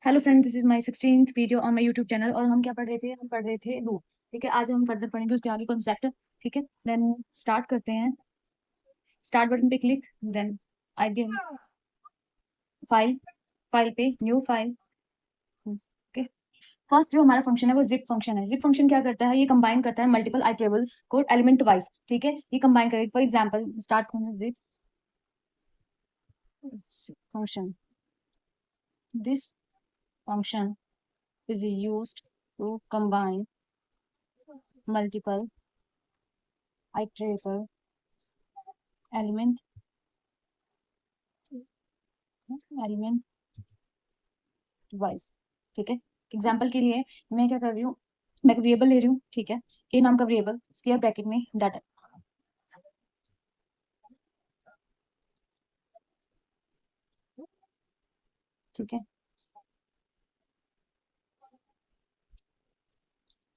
Hello friend, this is my 16th video on my YouTube channel. और हम क्या पढ़ रहे थे? हम पढ़ रहे थे लूप। ठीक है, आज हम फर्दर पढ़ेंगे उसके आगे कॉन्सेप्ट। ठीक है, देन स्टार्ट करते हैं। स्टार्ट बटन पे click, then idea file, file पे न्यू फाइल। ओके, फर्स्ट जो हमारा फंक्शन है वो जिप फंक्शन है। जिप फंक्शन क्या करता है? ये कंबाइन करता है मल्टीपल आइटरेबल को एलिमेंट वाइज। ठीक है, ये कंबाइन करेगा। फॉर एग्जांपल स्टार्ट करना zip function. This function is used to combine multiple iterable element element wise। ठीक है, एग्जाम्पल के लिए मैं क्या कर रही हूँ, मैं वेरिएबल ले रही हूँ। ठीक है, ए नाम का वेरिएबल, स्क्वायर ब्रैकेट में डाटा। ठीक है,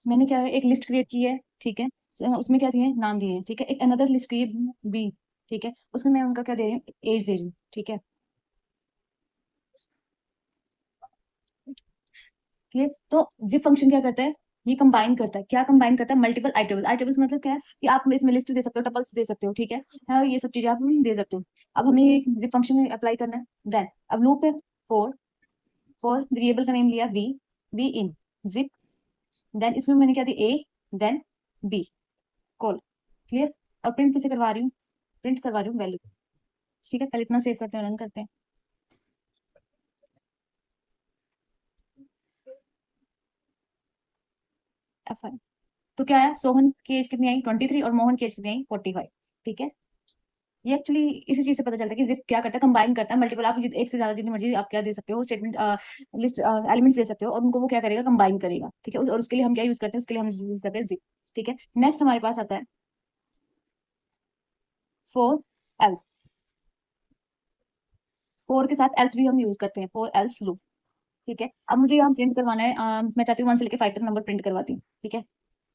मैंने क्या है, एक लिस्ट क्रिएट की है। ठीक है, उसमें क्या दिए हैं? नाम दिए हैं। ठीक है, एक अनदर लिस्ट क्रिएट बी। ठीक है, उसमें मैं उनका क्या दे रही हूँ? एज दे रही हूँ। ठीक है, क्लियर? तो जिप फंक्शन क्या करता है? ये कंबाइन करता है। क्या कंबाइन करता है? Multiple iterables. आइटरेबल्स मतलब क्या है कि आप इसमें लिस्ट दे सकते हो, टपल्स दे सकते हो। ठीक है, हाँ, ये सब चीजें आप दे सकते हो। अब हमें ये जिप फंक्शन में अप्लाई करना है। देन अब लूप है फोर, फोर वेरिएबल का नेम लिया v, v in zip. Then इसमें मैंने क्या दिया? A, then b call. Clear? और प्रिंट किसे करवा रही हूँ? प्रिंट करवा रही हूँ वैल्यू। ठीक है, पहले इतना सेव करते हैं, रन करते हैं। F5। तो क्या है? सोहन की एज कितनी आई? 23 और मोहन की एज कितनी आई? 45। ठीक है, ये एक्चुअली इसी चीज से पता चलता है कि जिप क्या करता है? कंबाइन करता है मल्टीपल। आप एक से ज्यादा जितनी मर्जी आप क्या दे सकते हो, स्टेटमेंट लिस्ट एलिमेंट्स दे सकते हो, और उनको वो क्या करेगा? कंबाइन करेगा। ठीक है, और उसके लिए हम क्या यूज करते हैं? उसके लिए हम यूज करते हैं जिप। ठीक है, नेक्स्ट हमारे पास आता है फोर एल्स। फोर के साथ एल्स भी हम यूज करते हैं, फोर एल्स लूप। ठीक है, अब मुझे यहाँ प्रिंट करवाना है। मैं चाहती हूँ 1 से लेकर 5 तक नंबर प्रिंट करवाती हूँ। ठीक है,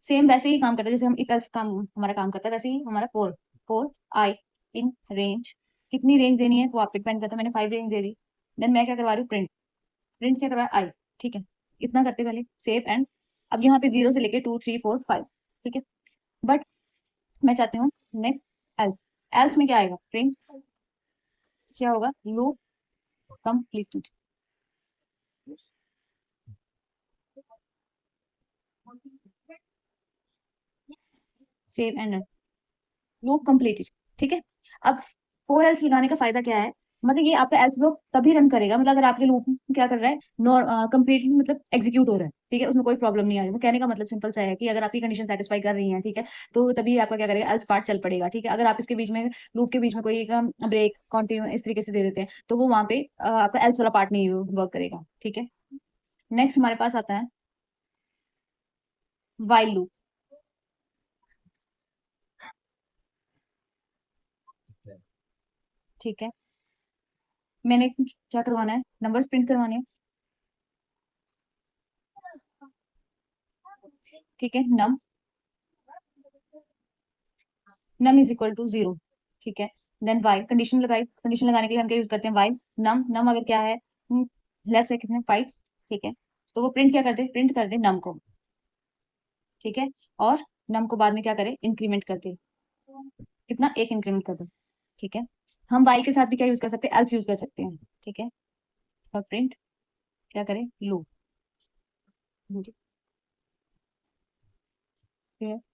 सेम वैसे ही काम करता है जैसे हम इफ एल्स काम हमारा काम करता है, वैसे ही हमारा four, four I in range. कितनी रेंज देनी है वो आप पे डिपेंड करता है। मैंने 5 रेंज दे दी। देन मैं क्या करवा रही हूँ? प्रिंट। प्रिंट क्या करवाया? आई। ठीक है, इतना करते पहले सेव एंड। अब यहाँ पे 0 से लेके 2 3 4 5। ठीक है, बट मैं चाहती हूँ नेक्स्ट एल्स। एल्स में क्या आएगा? प्रिंट क्या होगा? Loop completed. Save and loop completed. ठीक है, अब फोर एल्स लगाने का फायदा क्या है? मतलब ये आपका एल्स ब्लॉक तभी रन करेगा, मतलब अगर आपके लूप क्या कर रहा है? नॉर कंप्लीटली मतलब एग्जीक्यूट हो रहा है। ठीक है, उसमें कोई प्रॉब्लम नहीं आ रही। वो कहने का मतलब सिंपल सा है कि अगर आपकी कंडीशन सेटिस्फाई कर रही है, ठीक है, तो तभी आपका क्या करेगा? एल्स पार्ट चल पड़ेगा। ठीक है, अगर आप इसके बीच में लूप के बीच में कोई ब्रेक कॉन्टिन्यू इस तरीके से दे देते हैं, तो वो वहां पे आपका एल्स वाला पार्ट नहीं वर्क करेगा। ठीक है, नेक्स्ट हमारे पास आता है वाइल लूप। ठीक है, मैंने क्या करवाना है? नंबर्स प्रिंट करवाने हैं। ठीक है, नम, नम इज इक्वल टू 0। ठीक है, देन वाइल कंडीशन लगाई। कंडीशन लगाने के लिए हम क्या यूज करते हैं? वाइल नम। नम अगर क्या है? लेस है कितने? 5। ठीक है, तो वो प्रिंट क्या करते हैं? प्रिंट कर दे नम को। ठीक है, और नम को बाद में क्या करे? इंक्रीमेंट कर दे। कितना? 1 इंक्रीमेंट कर दे। ठीक है, हम वाइल के साथ भी क्या यूज कर सकते हैं? एल्स यूज कर सकते हैं। ठीक है, और प्रिंट क्या करे? Loop.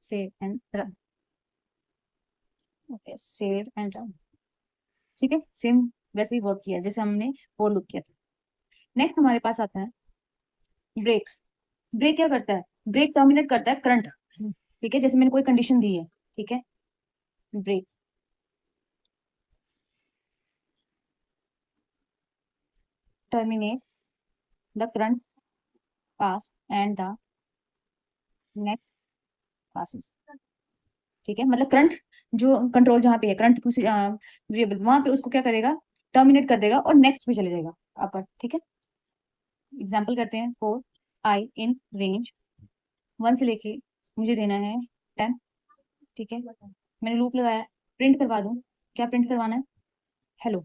Save and run. Okay, save and run. ठीक है, सेम वैसे ही वर्क किया जैसे हमने फोर लूप किया था। नेक्स्ट हमारे पास आता है ब्रेक। ब्रेक क्या करता है? ब्रेक टर्मिनेट करता है करंट। ठीक है, जैसे मैंने कोई कंडीशन दी है। ठीक है, break terminate the current pass and the next passes. ठीक है, मतलब करंट जो कंट्रोल जहाँ पे है, करंट वेरिएबल वहां पे उसको क्या करेगा? टर्मिनेट कर देगा और नेक्स्ट पे चले जाएगा आपका। ठीक है, एग्जाम्पल करते हैं। फोर आई इन रेंज 1 से लेके मुझे देना है 10। ठीक है, मैंने लूप लगाया। प्रिंट करवा दूं। क्या प्रिंट करवाना है? हेलो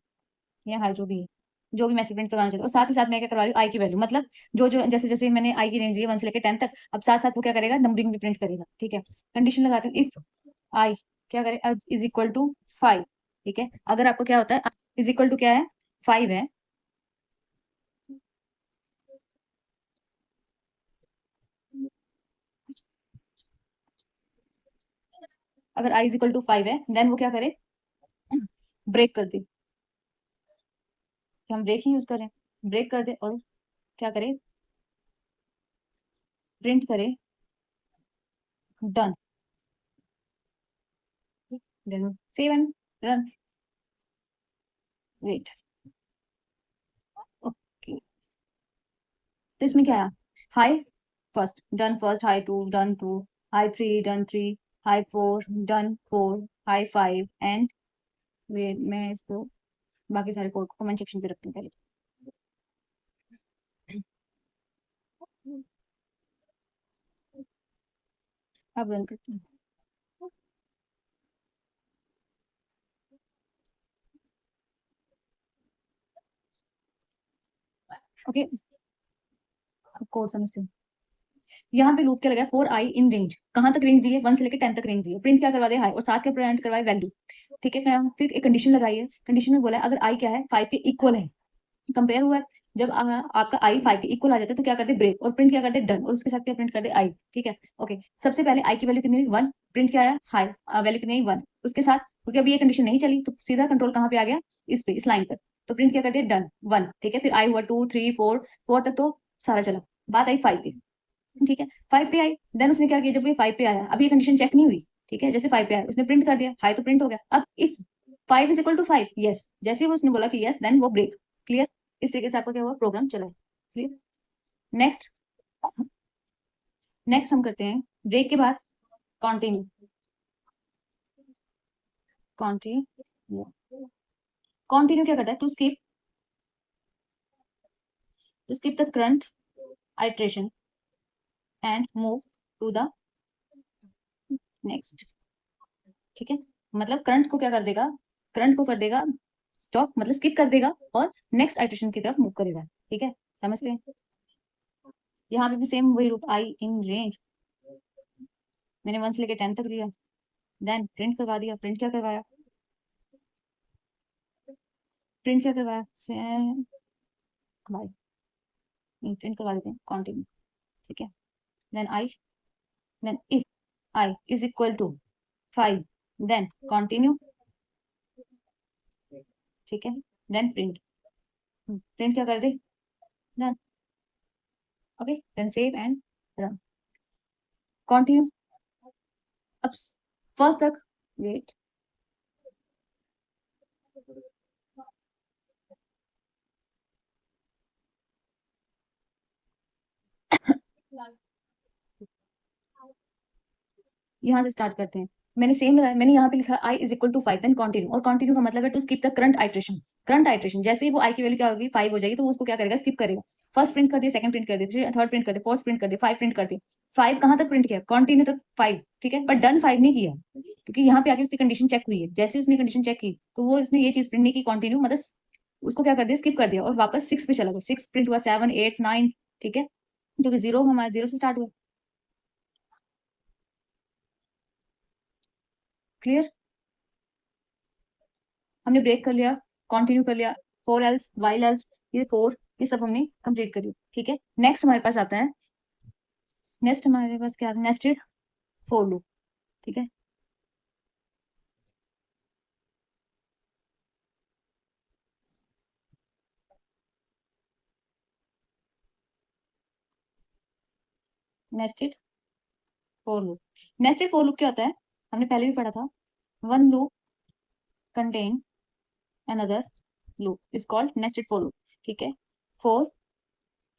या हाय जो भी है। जो भी मैसेज प्रिंट करवाना चाहते हो, और साथ ही साथ मैं क्या करवा रही हूँ, आई की वैल्यू, मतलब जो जो जैसे जैसे मैंने आई की रेंज दी है 1 से लेकर 10 तक, अब साथ साथ वो क्या करेगा, नंबरिंग भी प्रिंट करेगा। ठीक है, कंडीशन लगाती हूँ, इफ आई क्या करे, इज इक्वल टू 5। ठीक है, अगर आपको क्या होता है, इज इक्वल टू क्या है, 5 है, अगर आई इज इक्वल टू 5 है, देन वो क्या करे, ब्रेक कर दे, कि हम ब्रेक ही यूज करें, ब्रेक कर दे और क्या करे, प्रिंट करे done, then save and run. Wait, okay, तो इसमें क्या है, hi first done, first hi two done two, hi three done three, hi four done four, hi five and, wait मैं इसको बाकी सारे कोड को कमेंट सेक्शन पे रखती हूँ पहले। अब रन करती हूँ। ओके, अब कोड समझते हैं। यहाँ पे लूप क्या लगा, 4i इन रेंज, कहाँ तक रेंज दी है, 1 से लेकर 10 तक रेंज दी है, प्रिंट क्या करवा दे, हाई, और साथ क्या प्रिंट करवाए, वैल्यू। ठीक है, फिर एक कंडीशन लगाई है, कंडीशन में बोला है अगर i क्या है, 5 के इक्वल है, कंपेयर हुआ है, जब आपका आई 5 के इक्वल आ जाता है तो क्या करते, ब्रेक, और प्रिंट क्या करते, डन, और उसके साथ क्या प्रिंट करते, आई। ठीक है, ओके, सबसे पहले आई की वैल्यू कितनी हुई, 1, प्रिंट क्या आया, हाई, वैल्यू कितनी हुई, 1, उसके साथ, क्योंकि अभी ये कंडीशन नहीं चली तो सीधा कंट्रोल कहाँ पे आ गया, इस पे, इस लाइन पर, तो प्रिंट क्या करते, डन 1। ठीक है, फिर आई हुआ 2 3 4, 4 तक तो सारा चला, बात आई 5 पे। ठीक है, 5 पे आई, देन उसने क्या किया, जब ये 5 पे आया, अब ये कंडीशन चेक नहीं हुई। ठीक है, जैसे 5 पे आया उसने प्रिंट कर दिया, हाई तो प्रिंट हो गया, अब if 5 is equal to 5, yes, जैसे ही उसने बोला कि यस, देन वो ब्रेक। क्लियर, इस तरीके से आपका क्या हुआ, प्रोग्राम चला है। क्लियर, नेक्स्ट, नेक्स्ट हम करते हैं ब्रेक के बाद कंटिन्यू, कंटिन्यू, कंटिन्यू क्या करता है, to skip the current iteration and move to the next. ठीक है, मतलब करंट को क्या कर देगा, करंट को कर देगा स्टॉप, मतलब स्किप कर देगा, और नेक्स्ट आइट्रेशन की तरफ मूव करेगा। ठीक है, समझते हैं, यहाँ पे भी सेम वही रूप, आई इन रेंज, मैंने 1 से लेके 10 तक दिया, देन प्रिंट करवा दिया, प्रिंट क्या करवाया, प्रिंट क्या करवाया, बाय, प्रिंट करवा देते हैं कंटिन्यू। ठीक है, then I, then if I is equal to 5, then continue. ठीक है, देन प्रिंट, प्रिंट क्या कर दे, done, okay, then save and run, continue, अब फर्स्ट तक, वेट, यहाँ से स्टार्ट करते हैं, मैंने सेम लगाया, मैंने यहाँ पे लिखा I is equal to 5, then continue, और कंटिन्यू का मतलब है to skip the current iteration, current iteration, जैसे ही वो आई की वैल्यू क्या होगी, 5 हो जाएगी, तो वो उसको क्या करेगा, स्किप करेगा, फर्स्ट प्रिंट कर दिया, सेकंड प्रिंट कर दिया, थर्ड प्रिंट कर दिया, फोर्थ प्रिंट कर दिया, 5 प्रिंट कर दिया, 5 कहाँ तक प्रिंट किया, कंटिन्यू तक 5। ठीक है, बट डन 5 नहीं किया, क्योंकि यहाँ पे आके उसकी कंडीशन चेक हुई है, जैसे उसने कंडीशन चेक की तो वो इसने ये चीज प्रिंट नहीं की, कंटिन्यू मतलब उसको क्या कर दिया, स्किप कर दिया, और वापस 6 पे चला गया, 6 प्रिंट हुआ, 7 8 9। ठीक है, जो कि जीरो, हमारा जीरो से स्टार्ट हुआ। क्लियर, हमने ब्रेक कर लिया, कंटिन्यू कर लिया, फोर एल्स, वाइल एल्स, ये फोर, ये सब हमने कंप्लीट कर लिया। ठीक है, नेक्स्ट हमारे पास आता है, नेक्स्ट हमारे पास क्या, नेस्टेड फोर लूप। ठीक है, nested for loop, nested for loop क्या होता है, हमने पहले भी पढ़ा था, one loop contain another loop is called nested for loop. ठीक है, फोर,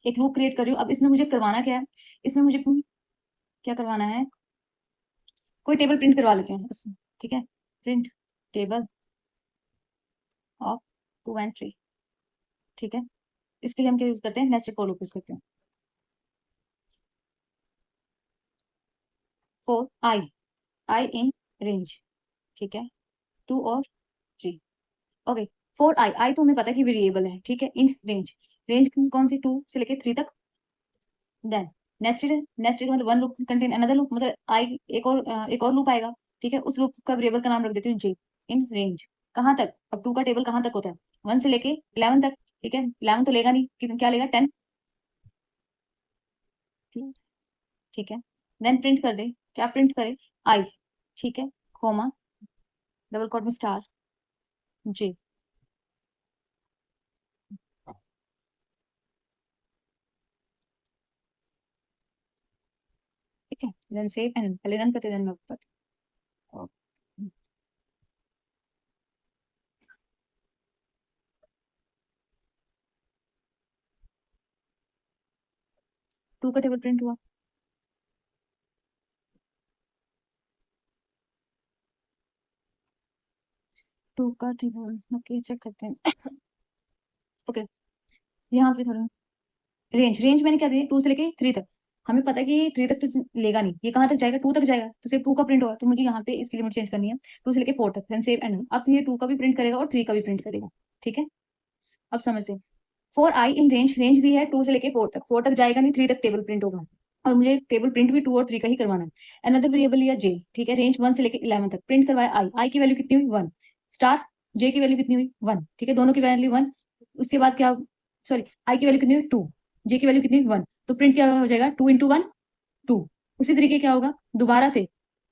एक लूप क्रिएट कर रही हूँ, अब इसमें मुझे करवाना क्या है, इसमें मुझे क्या करवाना है, कोई टेबल प्रिंट करवा लेते हैं बस। ठीक है, प्रिंट टेबल ऑफ 2 एंड 3। ठीक है, इसके लिए हम क्या यूज करते हैं, नेस्टेड फोर लूप यूज करते हैं, four I, I in range. ठीक है, 2 और 3, ओके, फॉर आई तो हमें पता है कि वेरिएबल है, ठीक है, इन रेंज, रेंज कौन सी 2 से लेके 3 तक। देन नेस्टेड है, नेस्टेड मतलब one loop contain another loop, मतलब आई एक और लूप आएगा, ठीक है, उस लूप का वेरिएबल का नाम रख देती हूँ जे, इन रेंज कहाँ तक, अब 2 का टेबल कहाँ तक होता है, 1 से लेके 11 तक, ठीक है, 11 तो लेगा नहीं, क्या लेगा 10, ठीक है। देन प्रिंट कर दे, क्या प्रिंट करे, आई, ठीक है, कॉमा, डबल कोट में स्टार, जे, ठीक है। देन सेव एंड पहले रन करते देन मैं ऊपर, 2 का टेबल प्रिंट हुआ, 2 का टेबल, ओके चेक करते हैं। ओके, यहाँ पे थोड़ा रेंज, रेंज मैंने क्या दी 2 से लेके 3 तक, हमें पता है कि 3 तक तो लेगा नहीं, ये कहाँ तक जाएगा 2 तक जाएगा, तो सिर्फ 2 का प्रिंट होगा, तो मुझे यहाँ पे इसकी लिमिट चेंज करनी है 2 से लेके 4 तक, देन सेव एंड, अब ये 2 का भी प्रिंट करेगा और 3 का भी प्रिंट करेगा, ठीक है। अब समझते हैं, for I in range, range दी है 2 से लेके 4 तक, 4 तक जाएगा नहीं, 3 तक टेबल प्रिंट होगा, और मुझे टेबल प्रिंट भी 2 और 3 का ही करवाना है। अनदर वेरिएबल लिया जे, ठीक है, रेंज 1 से लेके 11 तक, प्रिंट करवाया आई, आई की वैल्यू कितनी हुई 1, स्टार, जे की वैल्यू कितनी हुई 1, ठीक है, दोनों की वैल्यू 1, उसके बाद क्या, सॉरी आई की वैल्यू कितनी हुई 2, जे की वैल्यू कितनी हुई 1, तो प्रिंट क्या हो जाएगा 2 इंटू 1 2, उसी तरीके क्या होगा दोबारा से,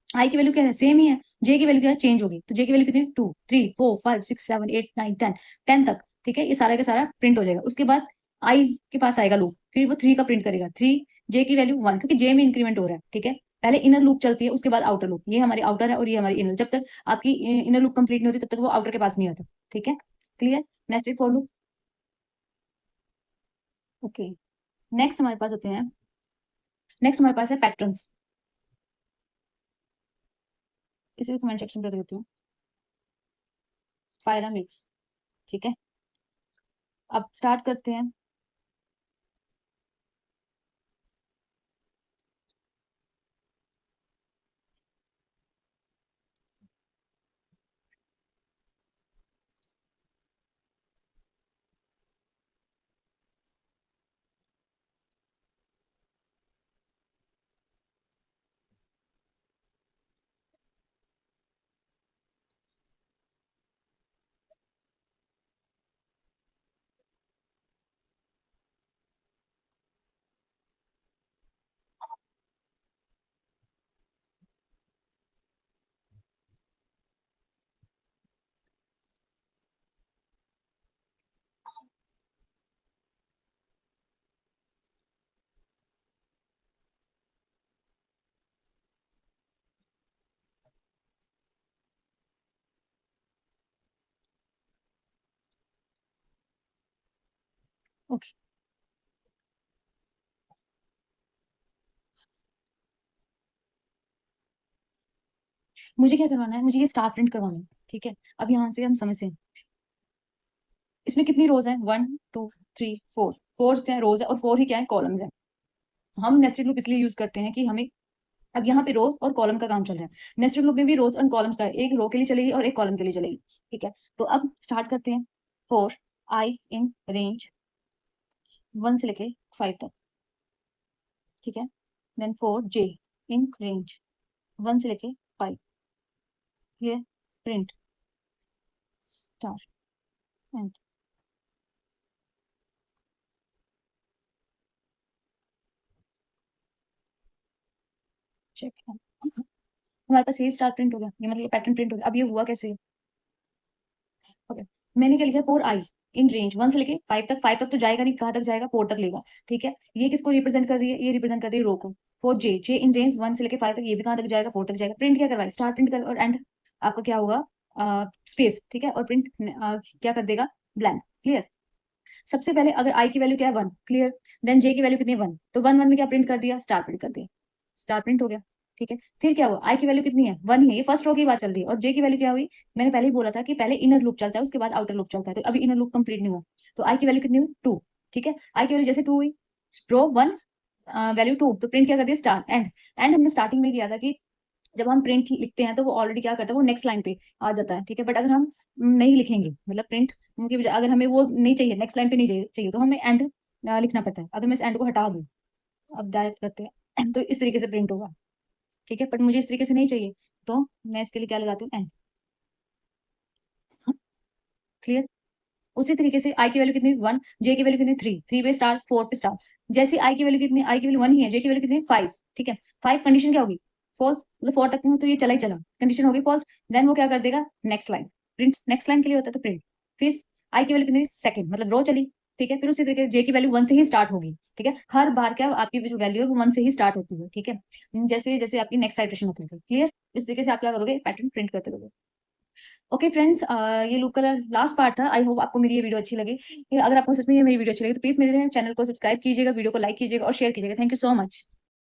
आई की वैल्यू क्या है सेम ही है, जे की वैल्यू क्या है चेंज होगी, तो जे की वैल्यू कितनी है 2 3 4 5 6 7 8 9 10 10 तक, ठीक है, ये सारा का सारा प्रिंट हो जाएगा, उसके बाद आई के पास आएगा लूप, फिर वो 3 का प्रिंट करेगा 3, जे की वैल्यू 1, क्योंकि जे में इंक्रीमेंट हो रहा है, ठीक है, पहले इनर लूप चलती है, उसके बाद आउटर लूप, ये हमारी आउटर है और ये हमारी इनर, जब तक आपकी इनर लूप कंप्लीट नहीं होती तब तक वो आउटर के पास नहीं आता, ठीक है, clear. Next for loop, okay, next हमारे पास होते हैं, नेक्स्ट हमारे पास है पैटर्न्स, इसे भी कमेंट सेक्शन पर देती हूँ, पायरामिड्स, ठीक है, अब स्टार्ट करते हैं। ओके, मुझे क्या करवाना है, मुझे ये स्टार प्रिंट करवाना है, ठीक है, अब यहाँ से हम समझते हैं, इसमें कितनी रोज है 1 2 3 4, 4 क्या रोज है और 4 ही क्या है कॉलम्स है, हम नेस्टेड लूप इसलिए यूज करते हैं कि हमें, अब यहाँ पे रोज और कॉलम का काम चल रहा है, नेस्टेड लूप में भी रोज और कॉलम्स का है, एक रो के लिए चलेगी और एक कॉलम के लिए चलेगी, ठीक है, तो अब स्टार्ट करते हैं, फॉर आई इन रेंज 1 से लेके 5 तक, ठीक है, then for j in range 1 से लेके 5, ये प्रिंट स्टार एंड चेक, हमारे पास ये स्टार प्रिंट हो गया, ये मतलब ये पैटर्न प्रिंट हो गया, अब ये हुआ कैसे, ओके, मैंने क्या लिखा फॉर आई इन रेंज 1 से लेके 5 तक, 5 तक तो जाएगा नहीं, कहाँ तक जाएगा 4 तक लेगा, ठीक है, ये किसको रिप्रेजेंट कर रही है, ये रिप्रेजेंट कर रही है रो को, for J, J in range 1 से लेके 5 तक, ये भी कहाँ तक जाएगा 4 तक जाएगा, प्रिंट क्या करवाए स्टार प्रिंट कर, और एंड आपका क्या होगा स्पेस, ठीक है, और प्रिंट क्या कर देगा ब्लैंक, क्लियर। सबसे पहले अगर आई की वैल्यू क्या है 1, क्लियर, देन जे की वैल्यू कितनी है 1, तो 1 1 में क्या प्रिंट कर दिया स्टार प्रिंट कर दिया, स्टार प्रिंट हो गया, ठीक है, फिर क्या हुआ आई की वैल्यू कितनी है 1 ही है, ये फर्स्ट रो की बात चल रही है, और जे की वैल्यू क्या हुई, मैंने पहले ही बोला था कि पहले इनर लूप चलता है उसके बाद आउटर लूप चलता है, तो अभी इनर लूप कंप्लीट नहीं हुआ, तो आई की वैल्यू कितनी हुई 2, ठीक है, आई की वैल्यू जैसे 2 हुई, रो 1 वैल्यू 2, तो प्रिंट क्या कर दिया स्टार एंड, एंड हमने स्टार्टिंग में किया था कि जब हम प्रिंट लिखते हैं तो वो ऑलरेडी क्या करता है, वो नेक्स्ट लाइन पे आ जाता है, ठीक है। बट अगर हम नहीं लिखेंगे, मतलब प्रिंट की बजाय अगर हमें वो नहीं चाहिए, नेक्स्ट लाइन पे नहीं चाहिए, तो हमें एंड लिखना पड़ता है। अगर मैं इस एंड को हटा दूँ, अब डायरेक्ट करते हैं, तो इस तरीके से प्रिंट होगा, ठीक है। बट मुझे इस तरीके से नहीं चाहिए, तो मैं इसके लिए क्या लगाती हूँ, एंड। क्लियर। उसी तरीके से आई की वैल्यू कितनी, 1, जे की वैल्यू कितनी, 3, 3 पे स्टार, 4 पे स्टार। जैसे आई की वैल्यू कितनी, आई की वैल्यू 1 ही है, जे की वैल्यू कितनी, 5, ठीक है। 5 कंडीशन क्या होगी, फॉल्स, मतलब 4 तक तो ये चला ही चला, कंडीशन होगी फॉल्स। देन वो क्या कर देगा, next line, print next line के लिए होता है, तो प्रिंट। फिर आई की वैल्यू कितनी, सेकंड, मतलब रो चली, ठीक है। फिर उसी तरीके जे की वैल्यू 1 से ही स्टार्ट होगी, ठीक है। हर बार क्या आपकी जो वैल्यू है वो 1 से ही स्टार्ट होती है, ठीक है। जैसे जैसे आपकी नेक्स्ट आइटरेशन होती है, क्लियर। इस तरीके से आप क्या करोगे, पैटर्न प्रिंट करते रहोगे। ओके फ्रेंड्स, ये लूप का लास्ट पार्ट था। आई होप आपको मेरी ये वीडियो अच्छी लगी। अगर आपको सच में ये मेरी वीडियो अच्छी लगी तो प्लीज मेरे चैनल को सब्सक्राइब कीजिएगा, वीडियो को लाइक कीजिएगा और शेयर कीजिएगा। Thank you so much.